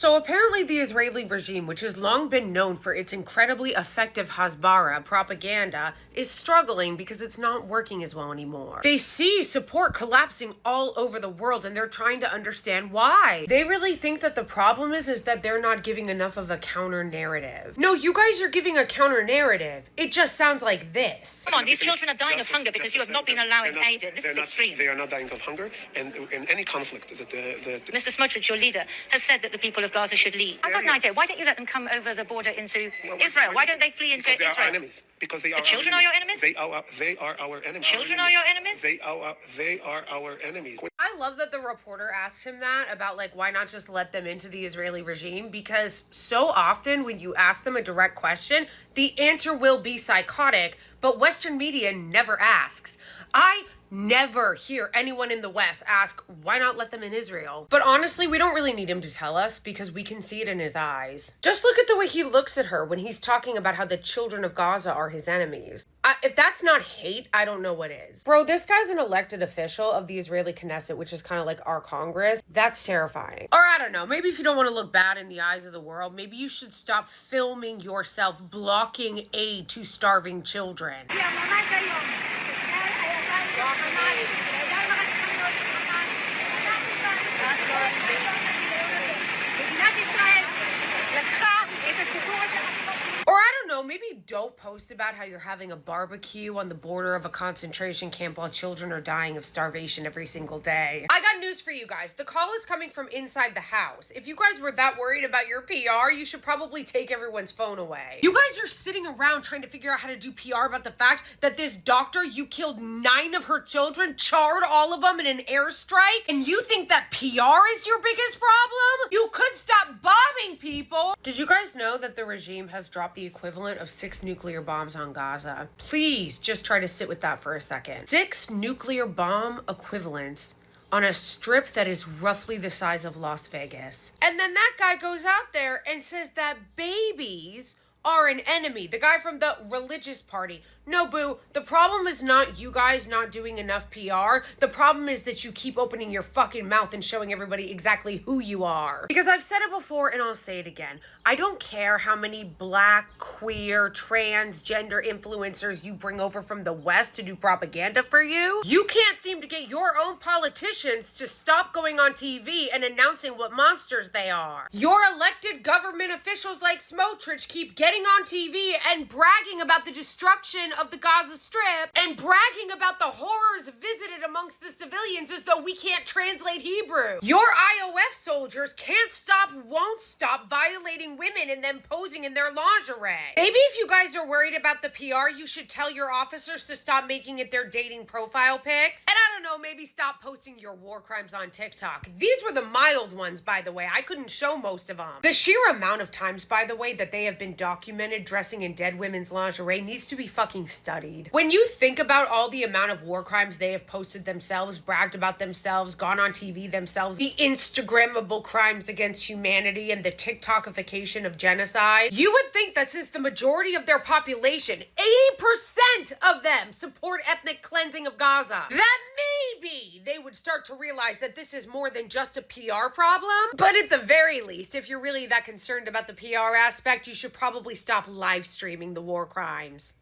So apparently the Israeli regime, which has long been known for its incredibly effective Hasbara propaganda, is struggling because it's not working as well anymore. They see support collapsing all over the world and they're trying to understand why. They really think that the problem is that they're not giving enough of a counter narrative. No, you guys are giving a counter narrative. It just sounds like this. Come on, these children are dying of hunger because you have not been allowing aid. This is extreme. They are not dying of hunger, and in any conflict that Mr. Smotrich, your leader, has said that the people of Gaza should leave. I've got an idea. Why don't you let them come over the border into Israel? Why don't they flee into Israel? Israel? Our enemies. Because they are the children are your enemies? They are our enemies. Children are your enemies? They are our enemies. I love that the reporter asked him that about why not just let them into the Israeli regime, because so often when you ask them a direct question, the answer will be psychotic, but Western media never asks. I never hear anyone in the West ask, why not let them in Israel? But honestly, we don't really need him to tell us because we can see it in his eyes. Just look at the way he looks at her when he's talking about how the children of Gaza are his enemies. If that's not hate, I don't know what is. Bro, this guy's an elected official of the Israeli Knesset, which is kind of like our Congress. That's terrifying. Or I don't know, maybe if you don't want to look bad in the eyes of the world, maybe you should stop filming yourself blocking aid to starving children. Or I don't know, maybe don't post about how you're having a barbecue on the border of a concentration camp while children are dying of starvation every single day. I got news for you guys. The call is coming from inside the house. If you guys were that worried about your PR, you should probably take everyone's phone away. You guys are sitting around trying to figure out how to do PR about the fact that this doctor, you killed 9 of her children, charred all of them in an airstrike, and you think that PR is your biggest problem? You could stop bombing people. Did you guys know that the regime has dropped the equivalent of 6 nuclear bombs on Gaza? Please just try to sit with that for a second. 6 nuclear bomb equivalents on a strip that is roughly the size of Las Vegas. And then that guy goes out there and says that babies are an enemy. The guy from the religious party. No, boo, the problem is not you guys not doing enough PR. The problem is that you keep opening your fucking mouth and showing everybody exactly who you are. Because I've said it before and I'll say it again. I don't care how many black, queer, transgender influencers you bring over from the West to do propaganda for you. You can't seem to get your own politicians to stop going on TV and announcing what monsters they are. Your elected government officials like Smotrich keep getting on TV and bragging about the destruction of the Gaza Strip and bragging about the horrors visited amongst the civilians as though we can't translate Hebrew. Your IOF soldiers can't stop, won't stop violating women and then posing in their lingerie. Maybe if you guys are worried about the PR, you should tell your officers to stop making it their dating profile pics. And I don't know, maybe stop posting your war crimes on TikTok. These were the mild ones, by the way. I couldn't show most of them. The sheer amount of times, by the way, that they have been documented dressing in dead women's lingerie needs to be fucking studied. When you think about all the amount of war crimes they have posted themselves, bragged about themselves, gone on TV themselves, the Instagrammable crimes against humanity and the TikTokification of genocide, you would think that since the majority of their population, 80% of them support ethnic cleansing of Gaza, that maybe they would start to realize that this is more than just a PR problem. But at the very least, if you're really that concerned about the PR aspect, you should probably stop live streaming the war crimes.